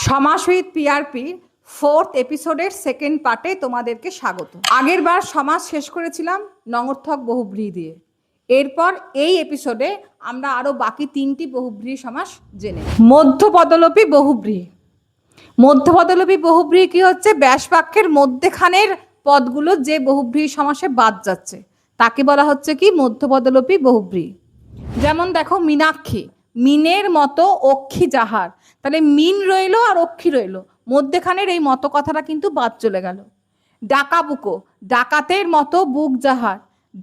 সমাস with PRP fourth এপিসোডের second পার্টে তোমাদেরকে স্বাগত। আগের বার সমাস শেষ করেছিলাম নঙর্থক বহুব্রীহি দিয়ে। এরপর এই এপিসোডে আমরা আরও বাকি তিনটি বহুব্রীহি সমাস জেনে। মধ্যপদলোপী বহুব্রীহি। মধ্যপদলোপী বহুব্রীহি কি হচ্ছে? ব্যাসবাক্যের মধ্যেখানের পদগুলো যে বহুব্রীহি সমাসে বাদ যাচ্ছে তাকে বলা হচ্ছে কি মধ্যপদলোপী বহুব্রীহি। যেমন দেখো মীনাক্ষী, মিনের মতো অক্ষী যাহার, তাহলে মিন রইল আর অক্ষী রইল, মধ্যেখানের এই মতো কথাটা কিন্তু বাদ চলে গেল। ডাকাবুকো, ডাকাতের মতো বুক যাহার,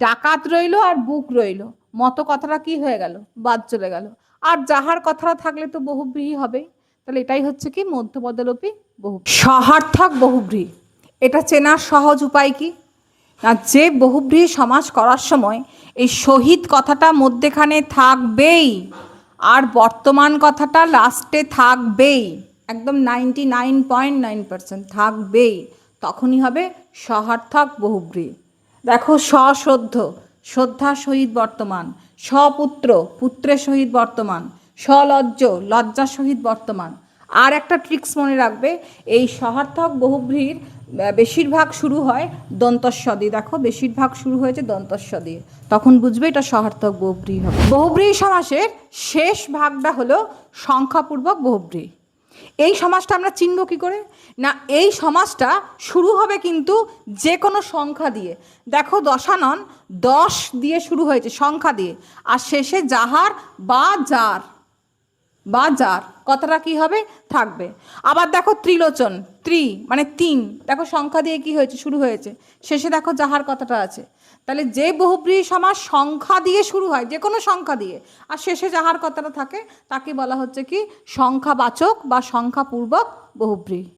ডাকাত রইল আর বুক রইল, মতো কথাটা কি হয়ে গেল? বাদ চলে গেল। আর যাহার কথাটা থাকলে তো বহুব্রীহি হবেই। তাহলে এটাই হচ্ছে কি মধ্যপদলোপী বহুব্রীহি। সহার্থক বহুব্রীহি, এটা চেনার সহজ উপায় কি না, যে বহুব্রীহি সমাস করার সময় এই শহীদ কথাটা মধ্যেখানে থাকবেই আর বর্তমান কথাটা লাস্টে থাকবেই, একদম 99.9% থাকবেই, তখনই হবে সহার্থক বহুব্রীহি। দেখো সশ্রদ্ধ, শ্রদ্ধার সহিত বর্তমান, সপুত্র, পুত্রের সহিত বর্তমান, সলজ্জ, লজ্জার সহিত বর্তমান। আর একটা ট্রিক্স মনে রাখবে, এই সহার্থক বহুব্রীহির বেশিরভাগ শুরু হয় দন্তস্ব দিয়ে। দেখো বেশিরভাগ শুরু হয়েছে দন্তস্ব দিয়ে, তখন বুঝবে এটা সহার্থক বহুব্রীহি হবে। বহুব্রীহি সমাসের শেষ ভাগটা হলো সংখ্যাপূর্বক বহুব্রীহি। এই সমাসটা আমরা চিনব কি করে না, এই সমাসটা শুরু হবে কিন্তু যে কোনো সংখ্যা দিয়ে। দেখো দশানন 10 দিয়ে শুরু হয়েছে সংখ্যা দিয়ে, আর শেষে যাহার বা যার বা যার কথাটা কি হবে? থাকবে। আবার দেখো ত্রিলোচন, মানে 3, দেখো সংখ্যা দিয়ে কি হয়েছে? শুরু হয়েছে, শেষে দেখো যাহার কথাটা আছে। তাহলে যে বহুব্রীহি সমাস সংখ্যা দিয়ে শুরু হয়, যে কোনো সংখ্যা দিয়ে, আর শেষে যাহার কথাটা থাকে, তাকে বলা হচ্ছে কি সংখ্যাবাচক বা সংখ্যাপূর্বক বহুব্রীহি।